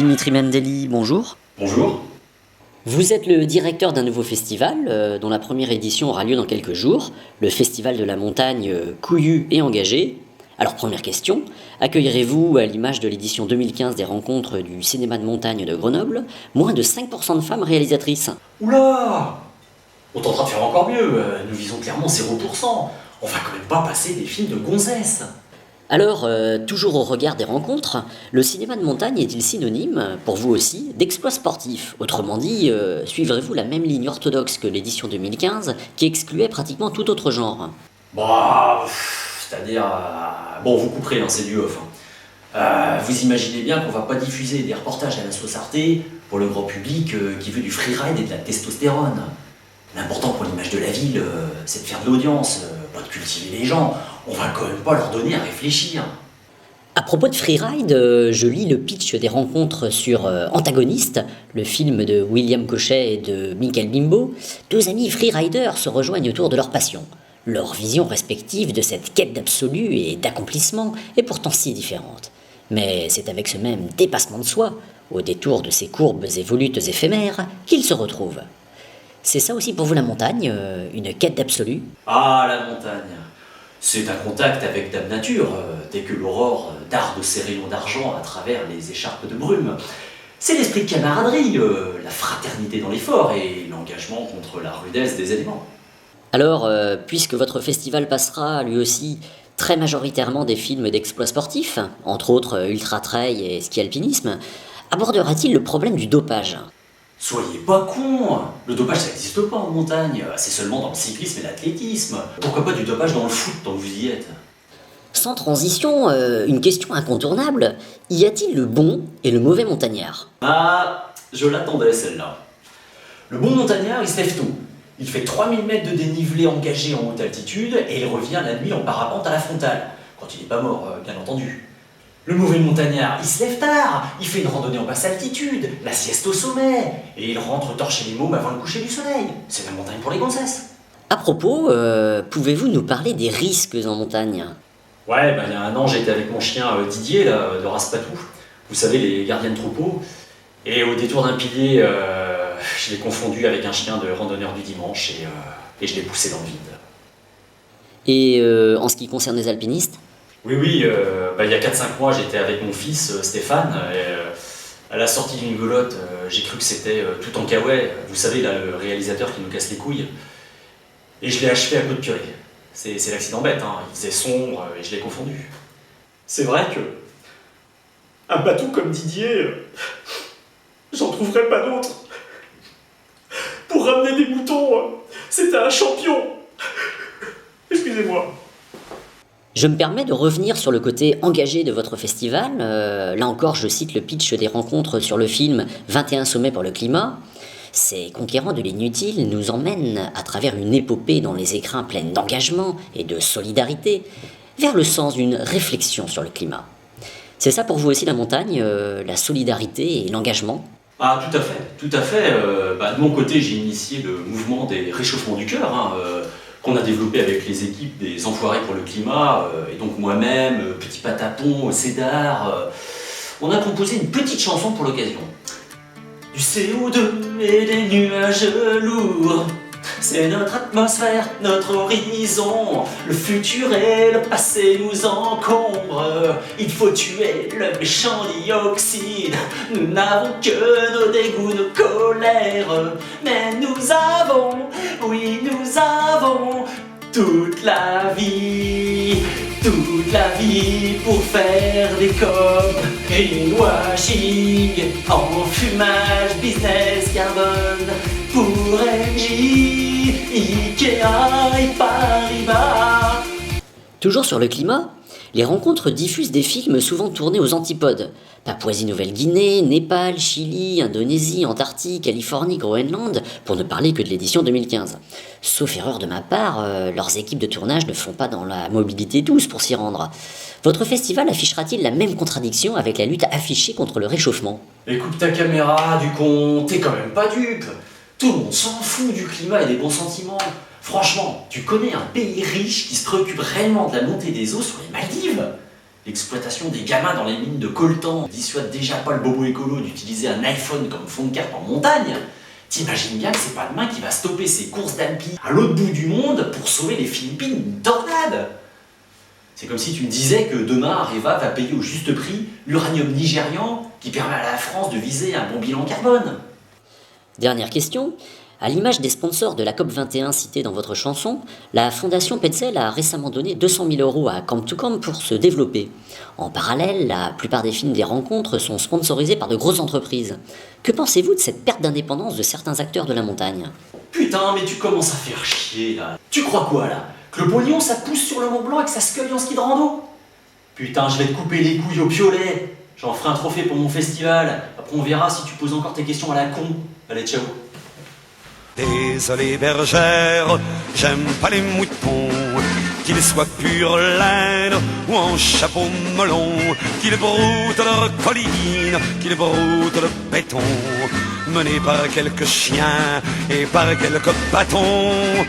Dimitri Mendeli, bonjour. Bonjour. Vous êtes le directeur d'un nouveau festival, dont la première édition aura lieu dans quelques jours, le Festival de la montagne Couillu et engagé. Alors première question, accueillerez-vous, à l'image de l'édition 2015 des rencontres du cinéma de montagne de Grenoble, moins de 5% de femmes réalisatrices? Oula! On tentera de faire encore mieux, nous visons clairement 0%. On va quand même pas passer des films de gonzesses. Alors, toujours au regard des rencontres, le cinéma de montagne est-il synonyme, pour vous aussi, d'exploit sportif? Autrement dit, suivrez-vous la même ligne orthodoxe que l'édition 2015, qui excluait pratiquement tout autre genre? Bah, c'est-à-dire... bon, vous couperez, c'est du off. Vous imaginez bien qu'on va pas diffuser des reportages à la sauce Arte pour le grand public qui veut du freeride et de la testostérone. L'important pour l'image de la ville, c'est de faire de l'audience, pas de cultiver les gens. On va quand même pas leur donner à réfléchir. À propos de freeride, je lis le pitch des rencontres sur Antagoniste, le film de William Cochet et de Michael Bimbo. Deux amis freeriders se rejoignent autour de leur passion. Leur vision respective de cette quête d'absolu et d'accomplissement est pourtant si différente. Mais c'est avec ce même dépassement de soi, au détour de ces courbes et volutes éphémères, qu'ils se retrouvent. C'est ça aussi pour vous la montagne, une quête d'absolu? Ah, la montagne. C'est un contact avec Dame Nature, dès que l'aurore darde ses rayons d'argent à travers les écharpes de brume. C'est l'esprit de camaraderie, la fraternité dans l'effort et l'engagement contre la rudesse des éléments. Alors, puisque votre festival passera, lui aussi, très majoritairement des films d'exploits sportifs, entre autres ultra-trail et ski-alpinisme, abordera-t-il le problème du dopage? Soyez pas cons. Le dopage, ça n'existe pas en montagne. C'est seulement dans le cyclisme et l'athlétisme. Pourquoi pas du dopage dans le foot tant que vous y êtes? Sans transition, une question incontournable, y a-t-il le bon et le mauvais montagnard? Ah, je l'attendais celle-là. Le bon montagnard, il se lève tôt. Il fait 3000 mètres de dénivelé engagé en haute altitude et il revient la nuit en parapente à la frontale. Quand il n'est pas mort, bien entendu. Le mauvais montagnard, il se lève tard, il fait une randonnée en basse altitude, la sieste au sommet, et il rentre torcher les mômes avant le coucher du soleil. C'est la montagne pour les gonzesses. À propos, pouvez-vous nous parler des risques en montagne? Ouais, il y a un an, j'étais avec mon chien Didier, là, de race Patou. Vous savez, les gardiens de troupeau. Et au détour d'un pilier, je l'ai confondu avec un chien de randonneur du dimanche et je l'ai poussé dans le vide. Et en ce qui concerne les alpinistes? Oui, il y a 4-5 mois, j'étais avec mon fils Stéphane, et à la sortie d'une goulotte, j'ai cru que c'était tout en Kawaii, vous savez, là, le réalisateur qui nous casse les couilles, et je l'ai achevé à coup de purée. C'est l'accident bête, il faisait sombre et je l'ai confondu. C'est vrai que un Patou comme Didier, j'en trouverais pas d'autre. Pour ramener des moutons, c'était un champion. Excusez-moi. Je me permets de revenir sur le côté engagé de votre festival. Là encore, je cite le pitch des rencontres sur le film 21 sommets pour le climat. Ces conquérants de l'inutile nous emmènent, à travers une épopée dont les écrins pleines d'engagement et de solidarité, vers le sens d'une réflexion sur le climat. C'est ça pour vous aussi la montagne, la solidarité et l'engagement? Ah, tout à fait. De mon côté, j'ai initié le mouvement des réchauffements du cœur, qu'on a développé avec les équipes des Enfoirés pour le climat, et donc moi-même, Petit Patapon, Cédar. On a composé une petite chanson pour l'occasion. Du CO2 et des nuages lourds, c'est notre atmosphère, notre horizon. Le futur et le passé nous encombrent. Il faut tuer le méchant dioxyde. Nous n'avons que nos dégoûts, nos colères. Mais nous avons, oui nous avons toute la vie pour faire des copes, greenwashing, enfumage, business carbone, pour Engie, Ikea et Paribas. Toujours sur le climat, les rencontres diffusent des films souvent tournés aux antipodes. Papouasie-Nouvelle-Guinée, Népal, Chili, Indonésie, Antarctique, Californie, Groenland, pour ne parler que de l'édition 2015. Sauf erreur de ma part, leurs équipes de tournage ne font pas dans la mobilité douce pour s'y rendre. Votre festival affichera-t-il la même contradiction avec la lutte affichée contre le réchauffement? Écoute ta caméra, du con, t'es quand même pas dupe. Tout le monde s'en fout du climat et des bons sentiments. Franchement, tu connais un pays riche qui se préoccupe réellement de la montée des eaux sur les Maldives? L'exploitation des gamins dans les mines de coltan dissuade déjà pas le bobo écolo d'utiliser un iPhone comme fond de carte en montagne. T'imagines bien que c'est pas demain qui va stopper ses courses d'alpi à l'autre bout du monde pour sauver les Philippines d'une tornade. C'est comme si tu me disais que demain Areva va payer au juste prix l'uranium nigérian qui permet à la France de viser un bon bilan carbone. Dernière question. À l'image des sponsors de la COP21 cités dans votre chanson, la Fondation Petzl a récemment donné 200 000 euros à Camp to Camp pour se développer. En parallèle, la plupart des films des rencontres sont sponsorisés par de grosses entreprises. Que pensez-vous de cette perte d'indépendance de certains acteurs de la montagne ? Putain, mais tu commences à faire chier là. Tu crois quoi là? Que le pognon ça pousse sur le Mont Blanc et que ça se cueille en ski de rando? Putain, je vais te couper les couilles au piolet. J'en ferai un trophée pour mon festival. Après on verra si tu poses encore tes questions à la con. Allez, ciao. Désolé bergère, j'aime pas les moutons, qu'ils soient pure laine ou en chapeau melon, qu'ils broutent leur colline, qu'ils broutent le béton, menés par quelques chiens et par quelques bâtons.